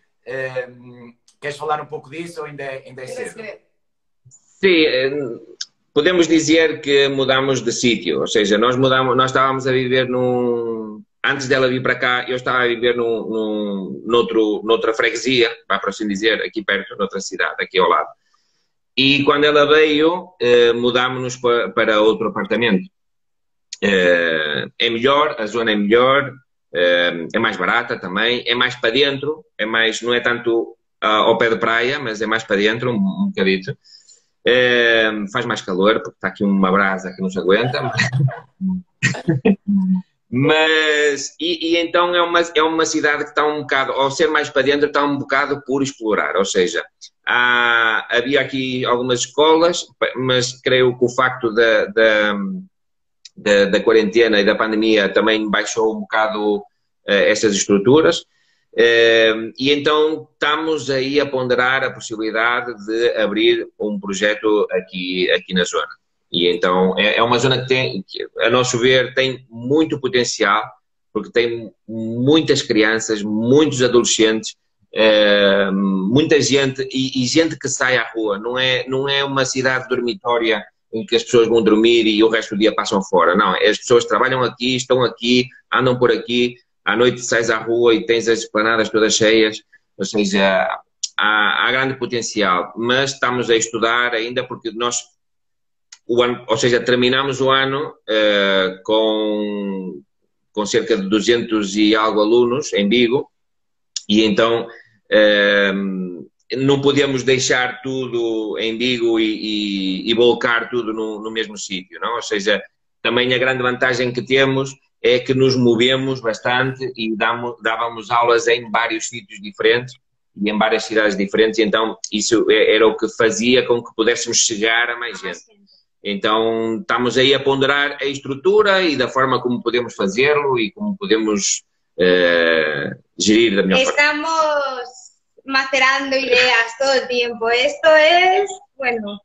[SPEAKER 1] Queres falar um pouco disso ou ainda é cedo?
[SPEAKER 2] Sim, podemos dizer que mudamos de sítio, ou seja, nós estávamos a viver antes dela vir para cá, eu estava a viver noutra freguesia, para assim dizer, aqui perto, noutra cidade, aqui ao lado. E quando ela veio, mudámos-nos para outro apartamento. É melhor, a zona é melhor, é mais barata também, é mais para dentro, não é tanto ao pé de praia, mas é mais para dentro, um bocadito. Faz mais calor, porque está aqui uma brasa que não se aguenta. Mas então é uma cidade que está um bocado, ao ser mais para dentro, está um bocado por explorar. Ou seja, havia aqui algumas escolas, mas creio que o facto da quarentena e da pandemia também baixou um bocado essas estruturas. E então estamos aí a ponderar a possibilidade de abrir um projeto aqui na zona. E então é uma zona que a nosso ver, tem muito potencial, porque tem muitas crianças, muitos adolescentes, muita gente e gente que sai à rua. Não é uma cidade dormitória em que as pessoas vão dormir e o resto do dia passam fora. Não, as pessoas trabalham aqui, estão aqui, andam por aqui. À noite sais à rua e tens as esplanadas todas cheias, ou seja, há grande potencial, mas estamos a estudar ainda porque nós, ou seja, terminamos o ano com cerca de 200 e algo alunos em Vigo e então não podíamos deixar tudo em Vigo e volcar tudo no mesmo sítio, não? Ou seja, também a grande vantagem que temos é que nos movemos bastante e dávamos aulas em vários sítios diferentes e em várias cidades diferentes, então isso era o que fazia com que pudéssemos chegar a mais gente. Então estamos aí a ponderar a estrutura e da forma como podemos fazê-lo e como podemos gerir da melhor forma.
[SPEAKER 3] Estamos macerando ideas todo el tiempo, esto es, bueno...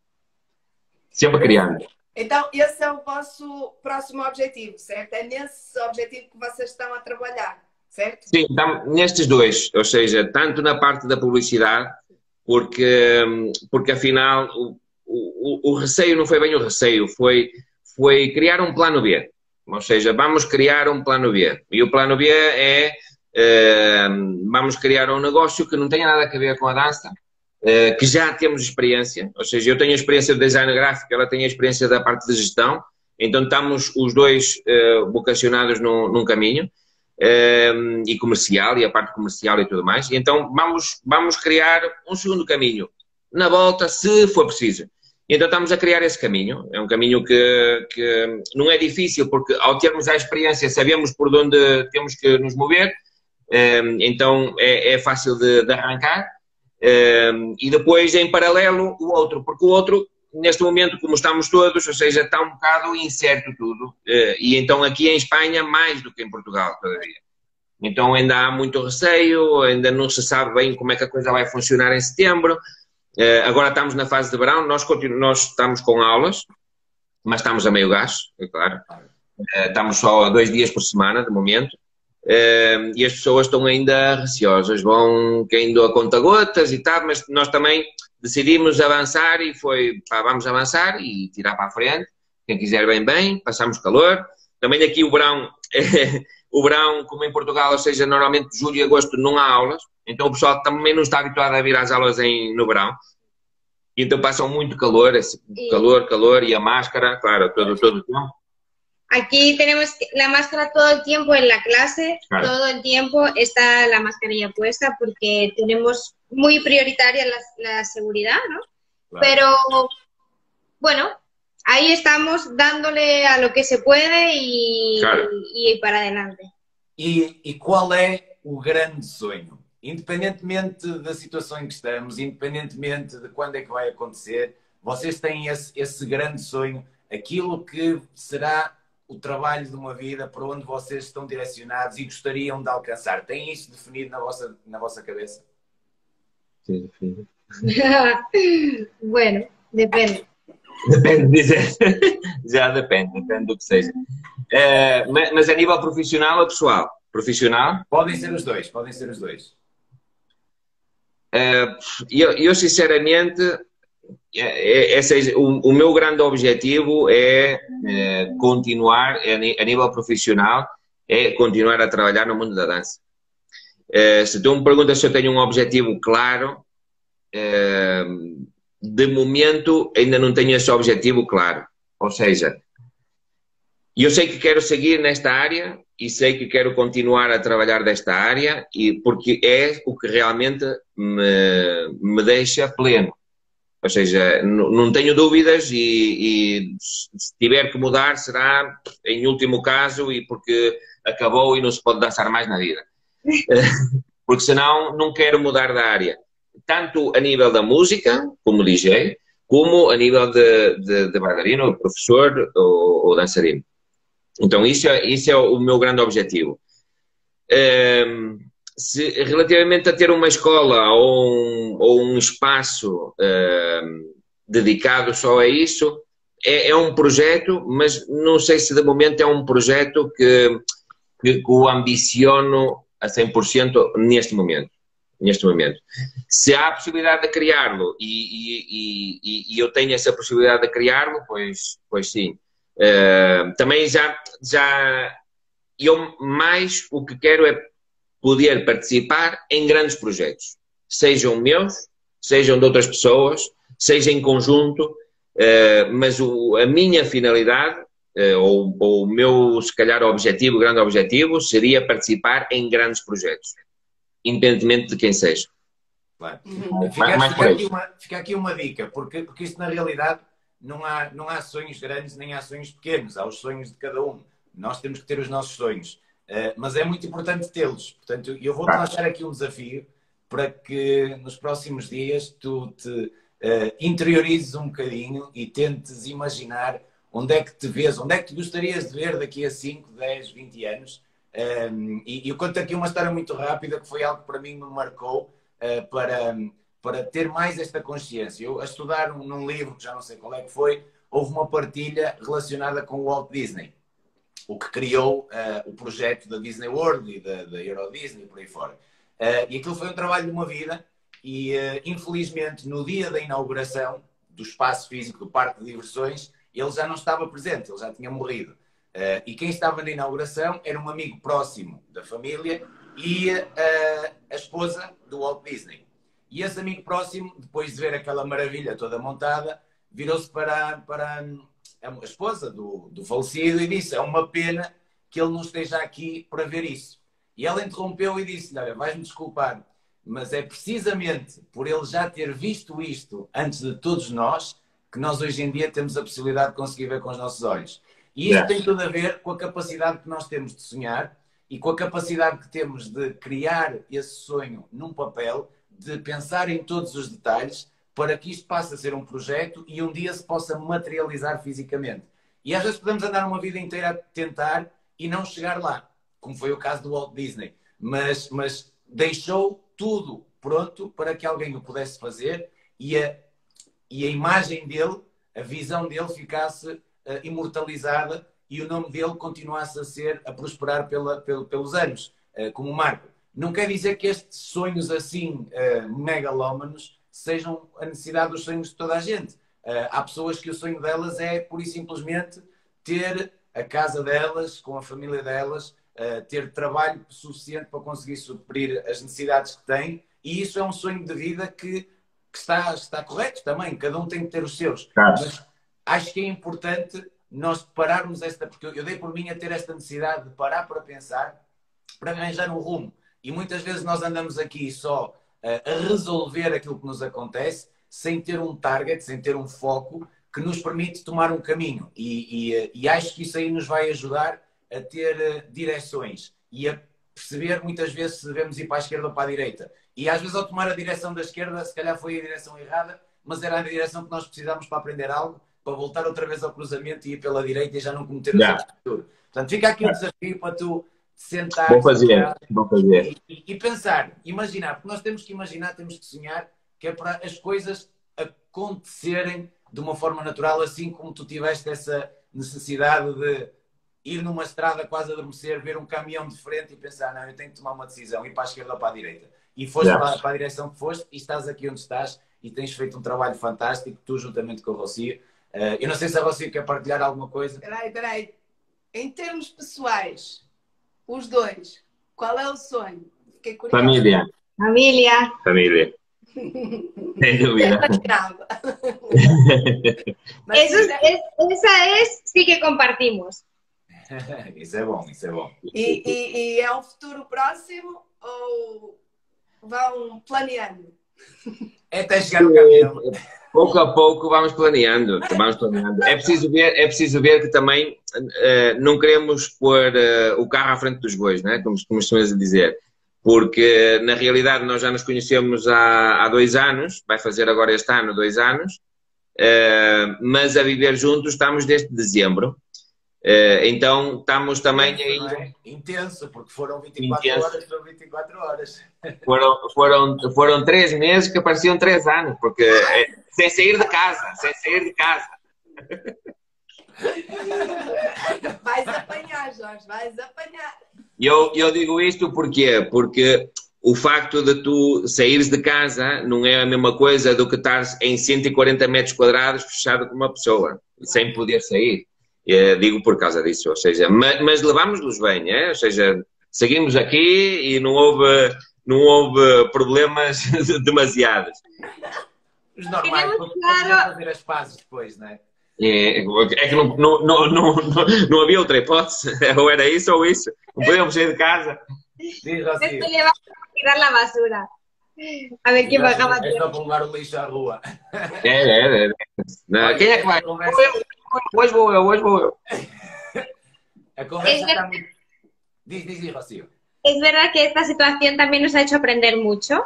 [SPEAKER 2] Sempre criando.
[SPEAKER 4] Então, esse é o vosso próximo objetivo, certo? É nesse objetivo que vocês estão a trabalhar, certo?
[SPEAKER 2] Sim, nestes dois, ou seja, tanto na parte da publicidade, porque afinal o receio não foi bem o receio, foi criar um plano B. Ou seja, vamos criar um plano B. E o plano B é vamos criar um negócio que não tenha nada a ver com a dança, que já temos experiência. Ou seja, eu tenho a experiência de design gráfico, ela tem a experiência da parte de gestão. Então estamos os dois vocacionados num caminho. E comercial, e a parte comercial e tudo mais. E então vamos criar um segundo caminho na volta, se for preciso. E então estamos a criar esse caminho. É um caminho que não é difícil, porque ao termos a experiência sabemos por onde temos que nos mover, então é fácil de arrancar. E depois em paralelo o outro, porque o outro neste momento, como estamos todos, ou seja, está um bocado incerto tudo. E então aqui em Espanha, mais do que em Portugal, todavia. Então ainda há muito receio, ainda não se sabe bem como é que a coisa vai funcionar em setembro. Agora estamos na fase de verão, nós estamos com aulas, mas estamos a meio gás, é claro. Estamos só 2 dias por semana, de momento. E as pessoas estão ainda receosas, vão caindo a conta-gotas e tal, mas nós também decidimos avançar e vamos avançar e tirar para a frente. Quem quiser bem, passamos calor. Também aqui o verão, como em Portugal, ou seja, normalmente julho e agosto não há aulas, então o pessoal também não está habituado a vir às aulas no verão. Então passam muito calor, calor e a máscara, claro, todo o tempo.
[SPEAKER 3] Aquí tenemos la máscara todo el tiempo en la clase, claro. Todo el tiempo está la mascarilla puesta porque tenemos muy prioritaria la seguridad, ¿no? Claro. Pero, bueno, ahí estamos dándole a lo que se puede y para adelante.
[SPEAKER 1] E qual é o grande sonho? Independentemente da situação em que estamos, independentemente de quando é que vai acontecer, vocês têm esse grande sonho, aquilo que será o trabalho de uma vida, para onde vocês estão direcionados e gostariam de alcançar. Têm isso definido na vossa cabeça?
[SPEAKER 2] Sim, definido.
[SPEAKER 3] Bueno, depende.
[SPEAKER 2] Depende de dizer. Já depende do que seja. Mas a nível profissional ou pessoal? Profissional?
[SPEAKER 1] Podem ser os dois, podem ser os dois.
[SPEAKER 2] Eu sinceramente, o meu grande objetivo é continuar, a nível profissional, é continuar a trabalhar no mundo da dança. Se tu me perguntas se eu tenho um objetivo claro, de momento ainda não tenho esse objetivo claro. Ou seja, eu sei que quero seguir nesta área e sei que quero continuar a trabalhar desta área, porque é o que realmente me deixa pleno. Ou seja, não tenho dúvidas e se tiver que mudar será em último caso e porque acabou e não se pode dançar mais na vida. Porque senão não quero mudar de área. Tanto a nível da música, como DJ, como a nível de bailarino, professor ou dançarino. Então isso é o meu grande objetivo. Relativamente a ter uma escola ou um espaço dedicado só a isso, é um projeto, mas não sei se de momento é um projeto que o ambiciono a 100% neste momento. Se há a possibilidade de criá-lo e eu tenho essa possibilidade de criá-lo, pois sim. Também eu mais o que quero é poder participar em grandes projetos, sejam meus, sejam de outras pessoas, seja em conjunto, mas a minha finalidade, ou o meu, se calhar, grande objetivo, seria participar em grandes projetos, independentemente de quem seja.
[SPEAKER 1] Claro. Fica aqui uma dica, porque isto na realidade não há sonhos grandes nem há sonhos pequenos, há os sonhos de cada um. Nós temos que ter os nossos sonhos. Mas é muito importante tê-los. Portanto, eu vou-te lançar aqui um desafio para que nos próximos dias tu te interiorizes um bocadinho e tentes imaginar onde é que te vês, onde é que te gostarias de ver daqui a 5, 10, 20 anos. E eu conto aqui uma história muito rápida que foi algo que para mim me marcou para ter mais esta consciência. Eu, a estudar num livro, que já não sei qual é que foi, houve uma partilha relacionada com o Walt Disney, o que criou o projeto da Disney World e da Euro Disney e por aí fora. E aquilo foi um trabalho de uma vida e, infelizmente, no dia da inauguração do espaço físico do parque de diversões, ele já não estava presente, ele já tinha morrido. E quem estava na inauguração era um amigo próximo da família e a esposa do Walt Disney. E esse amigo próximo, depois de ver aquela maravilha toda montada, virou-se para a esposa do falecido e disse: é uma pena que ele não esteja aqui para ver isso. E ela interrompeu e disse: olha, vais-me desculpar, mas é precisamente por ele já ter visto isto antes de todos nós que nós hoje em dia temos a possibilidade de conseguir ver com os nossos olhos. E isto tem tudo a ver com a capacidade que nós temos de sonhar e com a capacidade que temos de criar esse sonho num papel, de pensar em todos os detalhes para que isto passe a ser um projeto e um dia se possa materializar fisicamente. E às vezes podemos andar uma vida inteira a tentar e não chegar lá, como foi o caso do Walt Disney, mas deixou tudo pronto para que alguém o pudesse fazer e a imagem dele, a visão dele ficasse imortalizada e o nome dele continuasse a prosperar pelos anos, como marco. Não quer dizer que estes sonhos assim megalómanos sejam a necessidade dos sonhos de toda a gente. Há pessoas que o sonho delas é pura e simplesmente ter a casa delas, com a família delas, ter trabalho suficiente para conseguir suprir as necessidades que têm, e isso é um sonho de vida que está correto também, cada um tem que ter os seus. Mas acho que é importante nós pararmos porque eu dei por mim a ter esta necessidade de parar para pensar, para arranjar um rumo. E muitas vezes nós andamos aqui só a resolver aquilo que nos acontece, sem ter um target, sem ter um foco que nos permite tomar um caminho. E acho que isso aí nos vai ajudar a ter direções e a perceber muitas vezes se devemos ir para a esquerda ou para a direita. E às vezes ao tomar a direção da esquerda, se calhar foi a direção errada, mas era a direção que nós precisávamos para aprender algo, para voltar outra vez ao cruzamento e ir pela direita e já não cometer o mesmo futuro. Portanto, fica aqui um desafio para tu sentar
[SPEAKER 2] vou fazer.
[SPEAKER 1] E pensar, imaginar, porque nós temos que imaginar, temos que sonhar, que é para as coisas acontecerem de uma forma natural, assim como tu tiveste essa necessidade de ir numa estrada quase a adormecer, ver um caminhão de frente e pensar, não, eu tenho que tomar uma decisão, ir para a esquerda ou para a direita. E foste para a direção que foste e estás aqui onde estás e tens feito um trabalho fantástico, tu juntamente com o Rocio. Eu não sei se a Rocio quer partilhar alguma coisa.
[SPEAKER 4] Espera aí. Em termos pessoais, os dois, qual é o sonho? Fiquei curiosa.
[SPEAKER 3] Família.
[SPEAKER 2] Sem dúvida.
[SPEAKER 3] Esa es, sí que compartimos.
[SPEAKER 1] Isso é bom, isso é bom.
[SPEAKER 4] E é um futuro próximo ou vão planeando?
[SPEAKER 1] É até chegar no caminhão.
[SPEAKER 2] Pouco a pouco vamos planeando. É preciso ver que também não queremos pôr o carro à frente dos bois, né? Como costumamos dizer. Porque, na realidade, nós já nos conhecemos há 2 anos, vai fazer agora este ano 2 anos, mas a viver juntos estamos desde dezembro. Então, estamos também aí...
[SPEAKER 1] Intenso, porque foram 24 horas, foram 24 horas.
[SPEAKER 2] Foram 3 meses que pareciam 3 anos, porque sem sair de casa.
[SPEAKER 4] Vais apanhar, Jorge, vais apanhar.
[SPEAKER 2] Eu digo isto porque o facto de tu saíres de casa não é a mesma coisa do que estares em 140 metros quadrados fechado com uma pessoa, sem poder sair. Digo por causa disso, ou seja, mas levámos-nos bem, ou seja, seguimos aqui e não houve problemas demasiados.
[SPEAKER 1] Os normais, para fazer as pazes depois, não é?
[SPEAKER 2] É que não havia outra hipótese, ou era isso ou isso, não podíamos sair de casa.
[SPEAKER 1] Diz assim.
[SPEAKER 3] Esto le va a tirar la basura. A ver quién bajaba.
[SPEAKER 1] É só para levar o lixo à rua.
[SPEAKER 2] Não, quem é que vai? Hoje vou eu.
[SPEAKER 1] A conversa está muito... Diz, Rocio.
[SPEAKER 3] Es verdad que esta situación también nos ha hecho aprender mucho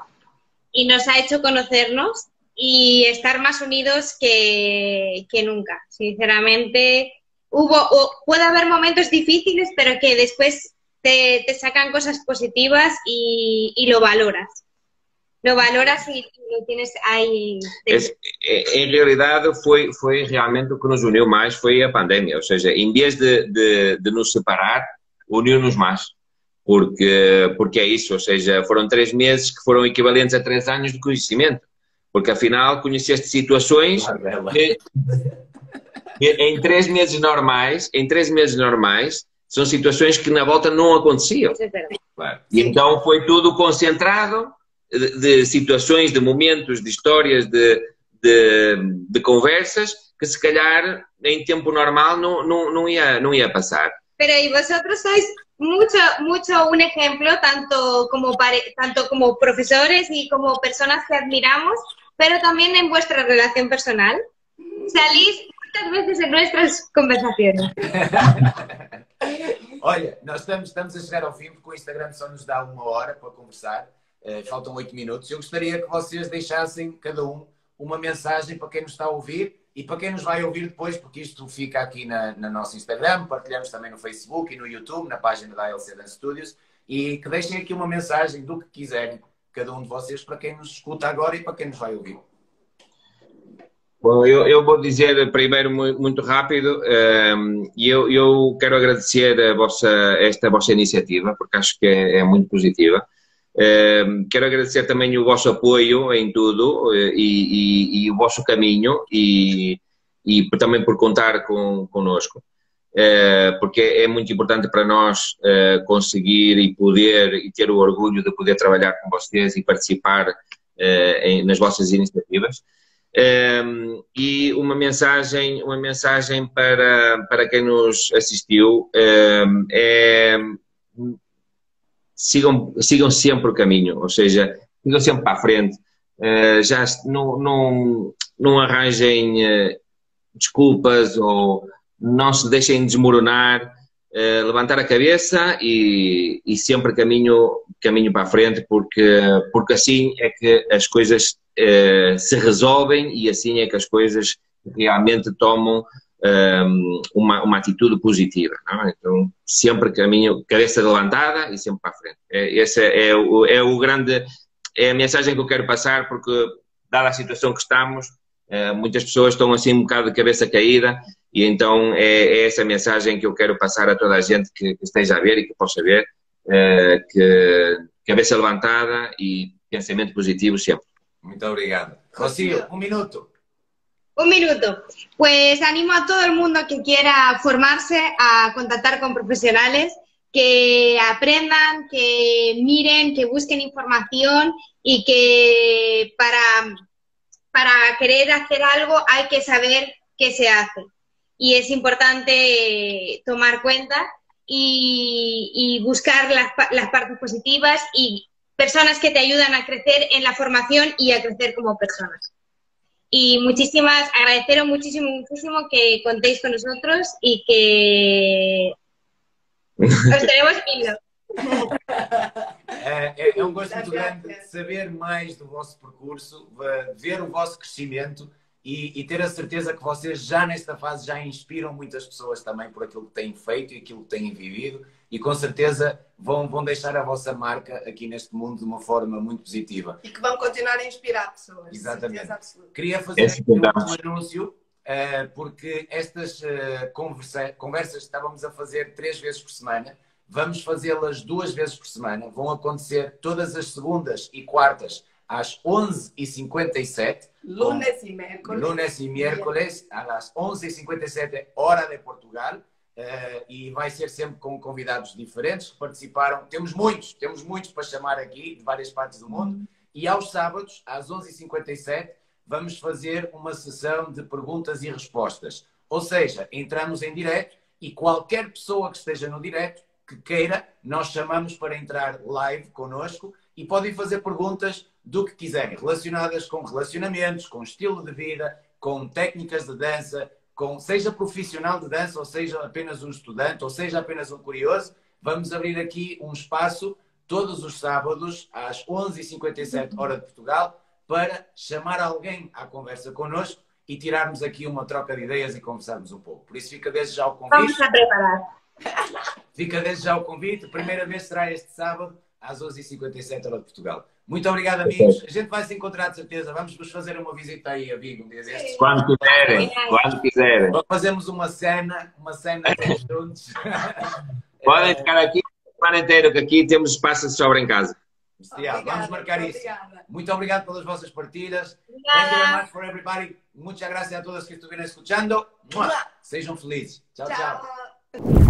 [SPEAKER 3] y nos ha hecho conocernos y estar más unidos que nunca. Sinceramente, puede haber momentos difíciles, pero que después te sacan cosas positivas y lo valoras. Lo valoras y lo tienes ahí.
[SPEAKER 2] Em realidade, foi realmente o que nos uniu mais, foi a pandemia. Ou seja, em vez de nos separar, uniu-nos mais. Porque é isso, ou seja, foram 3 meses que foram equivalentes a 3 anos de conhecimento. Porque afinal conheceste situações que em 3 meses normais, são situações que na volta não aconteciam.
[SPEAKER 1] Claro.
[SPEAKER 2] E então foi tudo concentrado de situações, de momentos, de histórias, de conversas que se calhar em tempo normal não ia pasar.
[SPEAKER 3] Pero y vosotros sois mucho un ejemplo, tanto como profesores y como personas que admiramos, pero también en vuestra relación personal. Salís muchas veces en nuestras conversaciones.
[SPEAKER 1] Olha, nós estamos a chegar ao fim, porque o Instagram só nos dá 1 hora para conversar. Faltam 8 minutos. Eu gostaria que vocês deixassem, cada um, uma mensagem para quem nos está a ouvir e para quem nos vai ouvir depois, porque isto fica aqui na nosso Instagram, partilhamos também no Facebook e no YouTube, na página da ALC Dance Studios, e que deixem aqui uma mensagem do que quiserem, cada um de vocês, para quem nos escuta agora e para quem nos vai ouvir.
[SPEAKER 2] Bom, eu vou dizer primeiro muito rápido, eu quero agradecer esta vossa iniciativa, porque acho que é muito positiva. Quero agradecer também o vosso apoio em tudo e o vosso caminho e também por contar connosco, porque é muito importante para nós conseguir e poder e ter o orgulho de poder trabalhar com vocês e participar nas vossas iniciativas. E uma mensagem para quem nos assistiu sigam sempre o caminho, ou seja, sigam sempre para a frente, já não arranjem desculpas ou não se deixem desmoronar, levantar a cabeça e sempre caminho para a frente, porque assim é que as coisas se resolvem e assim é que as coisas realmente tomam uma atitude positiva, não é? Então, sempre caminho, cabeça levantada e sempre para a frente. Essa é a mensagem que eu quero passar, porque, dada a situação que estamos, muitas pessoas estão assim um bocado de cabeça caída e então é essa mensagem que eu quero passar a toda a gente que esteja a ver e que possa ver, que cabeça levantada e pensamento positivo sempre.
[SPEAKER 1] Muito obrigado. Rocío, 1 minuto.
[SPEAKER 3] 1 minuto. Pues animo a todo el mundo que quiera formarse a contactar con profesionales, que aprendan, que miren, que busquen información y que para querer hacer algo hay que saber qué se hace. Y es importante tomar cuenta y buscar las partes positivas y personas que te ayudan a crecer en la formación y a crecer como personas. Y agradeceros muchísimo que contéis con nosotros y que os tenemos vindo.
[SPEAKER 1] É um gosto muito grande saber mais do vosso percurso, ver o vosso crescimento e ter a certeza que vocês já nesta fase já inspiram muitas pessoas também por aquilo que têm feito e aquilo que têm vivido e com certeza vão deixar a vossa marca aqui neste mundo de uma forma muito positiva.
[SPEAKER 4] E que vão continuar a inspirar pessoas.
[SPEAKER 1] Exatamente. Queria fazer aqui um anúncio, porque estas conversas estávamos a fazer 3 vezes por semana. Vamos fazê-las 2 vezes por semana. Vão acontecer todas as segundas e quartas às 11h57.
[SPEAKER 4] Lunes e miércoles às 11h57 hora de Portugal.
[SPEAKER 1] E vai ser sempre com convidados diferentes que participaram. Temos muitos para chamar aqui, de várias partes do mundo. E aos sábados, às 11h57, vamos fazer uma sessão de perguntas e respostas. Ou seja, entramos em direto e qualquer pessoa que esteja no direto, que queira, nós chamamos para entrar live connosco e podem fazer perguntas do que quiserem, relacionadas com relacionamentos, com estilo de vida, com técnicas de dança, seja profissional de dança, ou seja apenas um estudante, ou seja apenas um curioso. Vamos abrir aqui um espaço todos os sábados às 11h57 hora de Portugal para chamar alguém à conversa connosco e tirarmos aqui uma troca de ideias e conversarmos um pouco. Por isso fica desde já o convite.
[SPEAKER 3] Vamos a preparar.
[SPEAKER 1] Fica desde já o convite. A primeira vez será este sábado às 11h57 hora de Portugal. Muito obrigado, amigos. A gente vai se encontrar de certeza. Vamos fazer uma visita aí a Vigo um dia destes.
[SPEAKER 2] Quando quiserem.
[SPEAKER 1] Fazemos uma cena todos juntos.
[SPEAKER 2] Podem ficar aqui o ano inteiro, que aqui temos espaço de sobra em casa.
[SPEAKER 1] Bestial. Vamos marcar isso.
[SPEAKER 4] Obrigada.
[SPEAKER 1] Muito obrigado pelas vossas partilhas.
[SPEAKER 3] Nada.
[SPEAKER 1] Thank you very much for everybody. Muchas gracias a todos que estuvieron escuchando. Sejam felizes. Tchau, tchau.
[SPEAKER 4] Tchau.